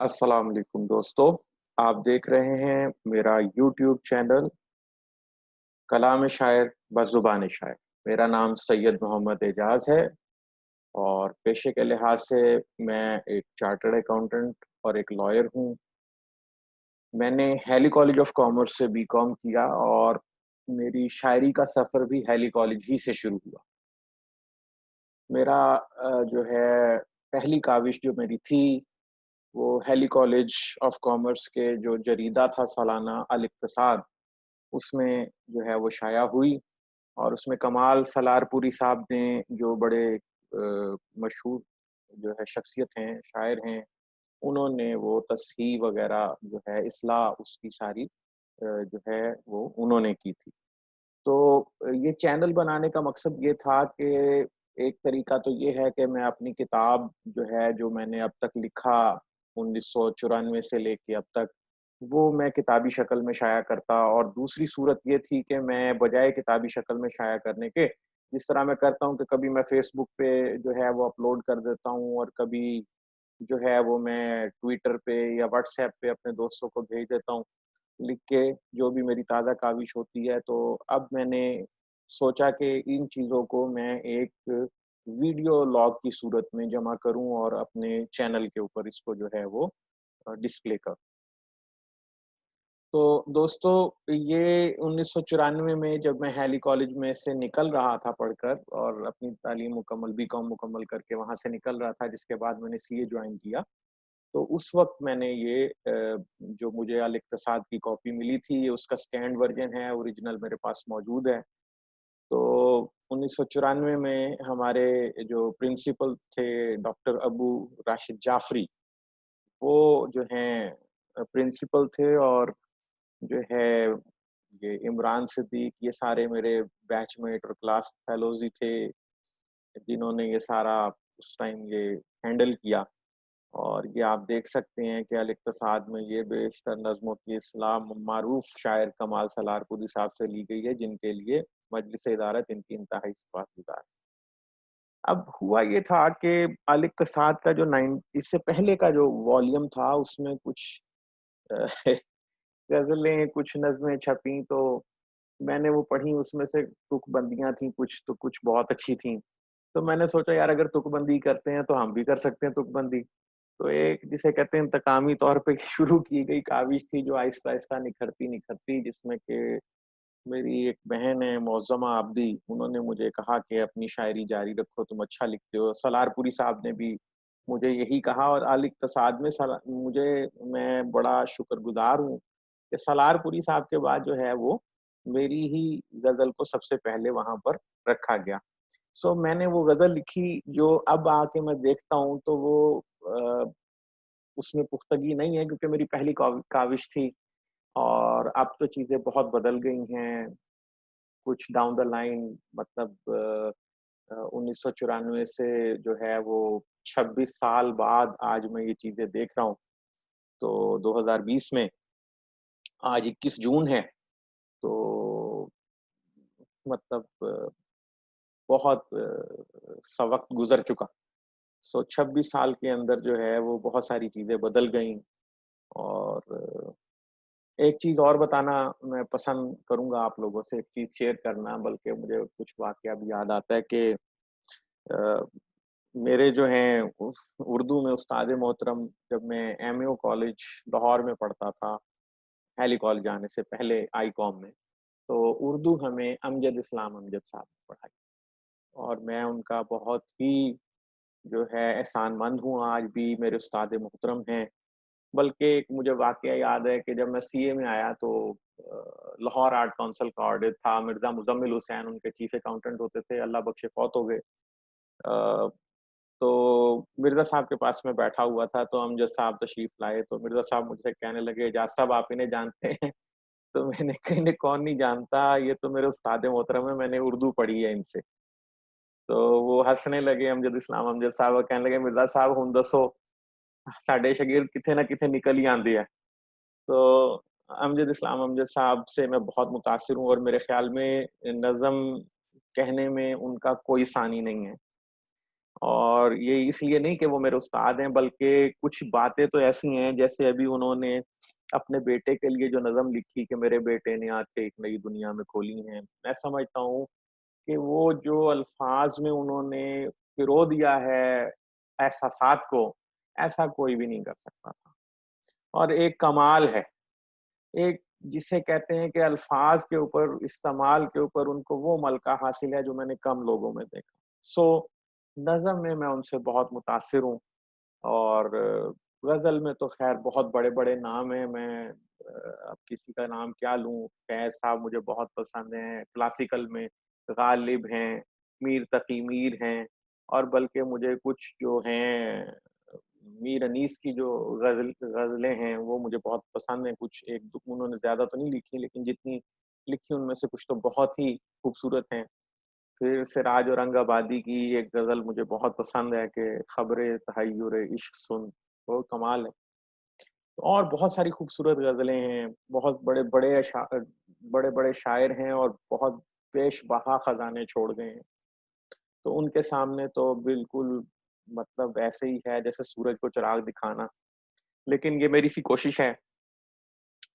अस्सलाम वालेकुम दोस्तों। आप देख रहे हैं मेरा यूट्यूब चैनल कलाम शायर बज़ुबान शायर। मेरा नाम सैयद मोहम्मद एजाज है और पेशे के लिहाज से मैं एक चार्टर्ड अकाउंटेंट और एक लॉयर हूँ। मैंने हैली कॉलेज ऑफ कॉमर्स से बीकॉम किया और मेरी शायरी का सफ़र भी हैली कॉलेज ही से शुरू हुआ। मेरा जो है पहली काविश जो मेरी थी वो हैली कॉलेज ऑफ कॉमर्स के जो जरीदा था सालाना अल इक्तिसाद, उसमें जो है वो शाया हुई और उसमें कमाल सलारपुरी साहब ने जो बड़े मशहूर जो है शख्सियत हैं, शायर हैं, उन्होंने वो तस्हीह वगैरह जो है इस्लाह उसकी सारी जो है वो उन्होंने की थी। तो ये चैनल बनाने का मकसद ये था कि एक तरीका तो ये है कि मैं अपनी किताब जो है, जो मैंने अब तक लिखा 1994 से लेके अब तक, वो मैं किताबी शक्ल में शाया करता और दूसरी सूरत ये थी कि मैं बजाय किताबी शक्ल में शाया करने के, जिस तरह मैं करता हूँ कि कभी मैं फ़ेसबुक पे जो है वो अपलोड कर देता हूँ और कभी जो है वो मैं ट्विटर पे या व्हाट्सऐप पे अपने दोस्तों को भेज देता हूँ। लिख के जो भी मेरी ताज़ा काविश होती है, तो अब मैंने सोचा कि इन चीज़ों को मैं एक वीडियो लॉग की सूरत में जमा करूँ और अपने चैनल के ऊपर इसको जो है वो डिस्प्ले करूँ। तो दोस्तों, ये 1994 में जब मैं हैली कॉलेज में से निकल रहा था पढ़कर और अपनी तालीम मुकम्मल बीकॉम मुकम्मल करके वहाँ से निकल रहा था, जिसके बाद मैंने सीए जॉइन किया। तो उस वक़्त मैंने ये जो मुझे अल इक्तिसाद की कॉपी मिली थी, ये उसका स्कैन्ड वर्ज़न है, ओरिजिनल मेरे पास मौजूद है। तो 1994 में हमारे जो प्रिंसिपल थे डॉक्टर अबू राशिद जाफ़री, वो जो हैं प्रिंसिपल थे और जो है ये इमरान सिद्दीक, ये सारे मेरे बैचमेट और क्लास फेलोज़ ही थे, जिन्होंने ये सारा उस टाइम ये हैंडल किया। और ये आप देख सकते हैं कि अल इक्तिसाद में ये बेशतर नज़्मों की इस्लाह मारूफ शायर कमाल सलारपुरी साहब से ली गई है, जिनके लिए मजलिस इदारत इनकी इंतहाई सिफ़ातगुज़ार है। अब हुआ ये था कि अल इक्तिसाद का जो नाइन इससे पहले का जो वॉल्यूम था, उसमें कुछ अ, गज़लें, कुछ नज़्में छपीं, तो मैंने वो पढ़ी, उसमें से तुकबंदियाँ थीं कुछ, तो कुछ बहुत अच्छी थीं। तो मैंने सोचा यार, अगर तुकबंदी करते हैं तो हम भी कर सकते हैं तुकबंदी। तो एक जिसे कहते हैं इंतकामी तौर पे शुरू की गई काविश थी, जो आहिस्ता-आहिस्ता निखरती-निखरती, जिसमें कि मेरी एक बहन है मौज़्ज़मा आब्दी, उन्होंने मुझे कहा कि अपनी शायरी जारी रखो, तुम अच्छा लिखते हो। सलारपुरी साहब ने भी मुझे यही कहा और अल इक्तिसाद में मैं बड़ा शुक्रगुज़ार हूँ कि सलारपुरी साहब के बाद जो है वो मेरी ही गज़ल को सबसे पहले वहाँ पर रखा गया। मैंने वो गज़ल लिखी, जो अब आके मैं देखता हूँ तो वो अ, उसमें पुख्तगी नहीं है, क्योंकि मेरी पहली काविश थी और अब तो चीज़ें बहुत बदल गई हैं। कुछ डाउन द लाइन, मतलब 1994 से जो है वो 26 साल बाद आज मैं ये चीज़ें देख रहा हूँ। तो 2020 में आज 21 जून है, तो मतलब बहुत सा वक़्त गुज़र चुका। 26 साल के अंदर जो है वो बहुत सारी चीज़ें बदल गईं और एक चीज़ और बताना मैं पसंद करूँगा आप लोगों से, एक चीज़ शेयर करना, बल्कि मुझे कुछ वाक़या भी याद आता है कि अ, मेरे जो हैं उस उर्दू में उस्ताद मोहतरम, जब मैं एमयू कॉलेज लाहौर में पढ़ता था, हैली कॉलेज आने से पहले आईकॉम में, तो उर्दू हमें अमजद इस्लाम अमजद साहब ने पढ़ाई और मैं उनका बहुत ही जो है एहसानमंद हूँ, आज भी मेरे उस्ताद मोहतरम हैं। बल्कि एक मुझे वाक़या याद है कि जब मैं सीए में आया तो लाहौर आर्ट काउंसिल का ऑडिट था, मिर्ज़ा मुज़म्मिल हुसैन उनके चीफ अकाउंटेंट होते थे, अल्लाह बख्शे फ़ौत हो गए। तो मिर्ज़ा साहब के पास मैं बैठा हुआ था, तो अमजद साहब तशरीफ़ लाए, तो मिर्ज़ा साहब मुझसे कहने लगे, "एजाज़ साहब, आप इन्हें जानते हैं?" तो मैंने कहा, "इन्हें कौन नहीं जानता, ये तो मेरे उस्ताद मोहतरम हैं, मैंने उर्दू पढ़ी है इनसे।" तो वो हँसने लगे अमजद इस्लाम अमजद साहब और कहने लगे, "मिर्ज़ा साहब हुण दसो, साडे शागिर्द किथे ना किथे निकल ही आंदे आ।" तो अमजद इस्लाम अमजद साहब से मैं बहुत मुतासिर हूँ और मेरे ख़्याल में नज़्म कहने में उनका कोई सानी नहीं है। اور یہ اس لیے نہیں کہ وہ میرے استاد ہیں، بلکہ کچھ باتیں تو ایسی ہیں جیسے ابھی انہوں نے اپنے بیٹے کے لیے جو نظم لکھی کہ میرے بیٹے نے آج سے ایک نئی دنیا میں کھولی ہیں، میں سمجھتا ہوں کہ وہ جو الفاظ میں انہوں نے پرو دیا ہے احساسات کو، ایسا کوئی بھی نہیں کر سکتا تھا۔ اور ایک کمال ہے، ایک جسے کہتے ہیں کہ الفاظ کے اوپر، استعمال کے اوپر ان کو وہ ملکہ حاصل ہے جو میں نے کم لوگوں میں دیکھا۔ سو نظم میں ان سے بہت متاثر ہوں، اور غزل میں تو خیر بہت بڑے بڑے نام ہیں، میں اب کسی کا نام کیا لوں، فیض صاحب مجھے بہت پسند ہیں، کلاسیکل میں غالب ہیں، میر تقی میر ہیں، اور بلکہ مجھے کچھ جو ہیں میر انیس کی جو غزلیں ہیں وہ مجھے بہت پسند ہیں، کچھ ایک دو انہوں نے زیادہ تو نہیں لکھی لیکن جتنی لکھی ان میں سے کچھ تو بہت ہی خوبصورت ہیں۔ پھر سراج اورنگ آبادی کی ایک غزل مجھے بہت پسند ہے کہ خبر تحیر عشق سن، وہ کمال ہے۔ اور بہت ساری خوبصورت غزلیں ہیں، بہت بڑے بڑے بڑے شاعر ہیں اور بہت بیش بہا خزانے چھوڑ گئے ہیں، تو ان کے سامنے تو بالکل مطلب ایسے ہی ہے جیسے سورج کو چراغ دکھانا، لیکن یہ میری سی کوشش ہے۔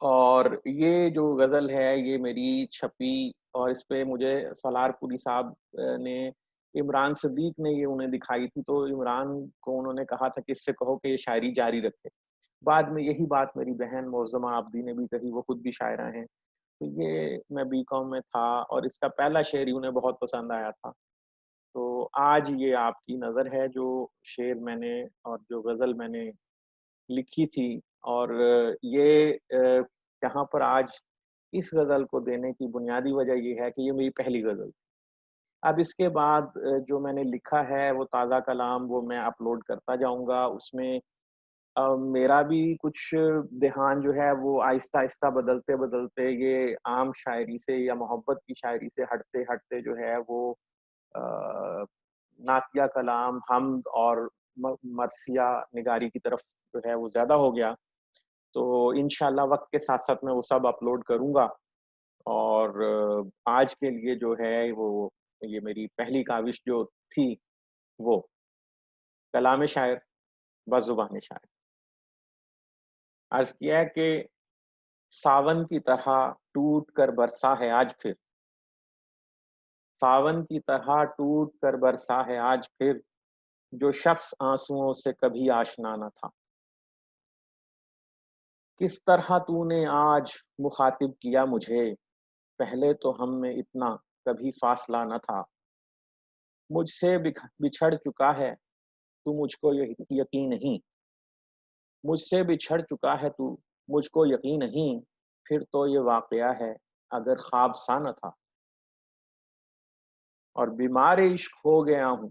اور یہ جو غزل ہے یہ میری چھپی، اور اس پہ مجھے سالار پوری صاحب نے، عمران صدیق نے یہ انہیں دکھائی تھی، تو عمران کو انہوں نے کہا تھا کہ اس سے کہو کہ یہ شاعری جاری رکھے۔ بعد میں یہی بات میری بہن معظمہ عابدی نے بھی کہی، وہ خود بھی شاعرہ ہیں۔ تو یہ میں بی کام میں تھا اور اس کا پہلا شعر ہی انہیں بہت پسند آیا تھا، تو آج یہ آپ کی نظر ہے جو شعر میں نے اور جو غزل میں نے لکھی تھی، اور یہ یہاں پر آج اس غزل کو دینے کی بنیادی وجہ یہ ہے کہ یہ میری پہلی غزل تھی۔ اب اس کے بعد جو میں نے لکھا ہے وہ تازہ کلام، وہ میں اپلوڈ کرتا جاؤں گا، اس میں میرا بھی کچھ دھیان جو ہے وہ آہستہ آہستہ بدلتے بدلتے یہ عام شاعری سے یا محبت کی شاعری سے ہٹتے ہٹتے جو ہے وہ نعتیہ کلام، حمد اور مرثیہ نگاری کی طرف جو ہے وہ زیادہ ہو گیا، تو انشاءاللہ وقت کے ساتھ ساتھ میں وہ سب اپلوڈ کروں گا۔ اور آج کے لیے جو ہے وہ یہ میری پہلی کاوش جو تھی وہ کلام شاعر بزبان شاعر، عرض کیا ہے کہ ساون کی طرح ٹوٹ کر برسا ہے آج پھر، ساون کی طرح ٹوٹ کر برسا ہے آج پھر، جو شخص آنسوؤں سے کبھی آشنا نہ تھا۔ کس طرح تو نے آج مخاطب کیا مجھے، پہلے تو ہم میں اتنا کبھی فاصلہ نہ تھا۔ مجھ سے بچھڑ چکا ہے تو مجھ کو یقین نہیں، مجھ سے بچھڑ چکا ہے تو مجھ کو یقین نہیں، پھر تو یہ واقعہ ہے اگر خواب سا نہ تھا۔ اور بیمار عشق ہو گیا ہوں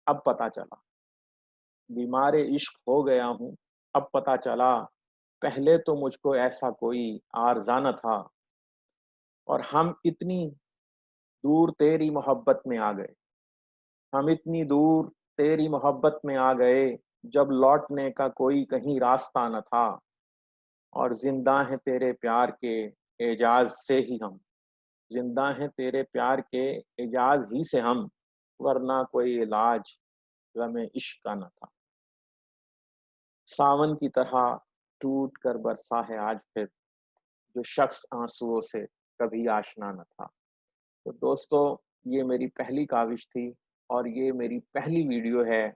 اب پتہ چلا، بیمار عشق ہو گیا ہوں اب پتہ چلا، پہلے تو مجھ کو ایسا کوئی عارضہ نہ تھا۔ اور ہم اتنی دور تیری محبت میں آ گئے، ہم اتنی دور تیری محبت میں آ گئے، جب لوٹنے کا کوئی کہیں راستہ نہ تھا۔ اور زندہ ہیں تیرے پیار کے اعجاز سے ہی ہم، زندہ ہیں تیرے پیار کے اعجاز ہی سے ہم، ورنہ کوئی علاج غم عشق کا نہ تھا۔ ساون کی طرح ٹوٹ کر برسا ہے آج پھر، جو شخص آنسوؤں سے کبھی آشنا نہ تھا۔ تو دوستو یہ میری پہلی کاوش تھی، اور یہ میری پہلی ویڈیو ہے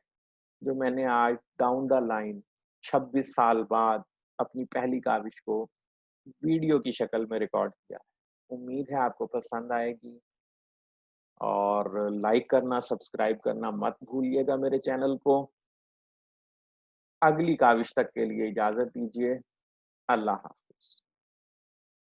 جو میں نے آج ڈاؤن دا لائن 26 سال بعد اپنی پہلی کاوش کو ویڈیو کی شکل میں ریکارڈ کیا۔ امید ہے آپ کو پسند آئے گی، اور لائک کرنا، سبسکرائب کرنا مت بھولیے گا میرے چینل کو۔ اگلی کاوش تک کے لیے اجازت دیجیے، اللہ حافظ۔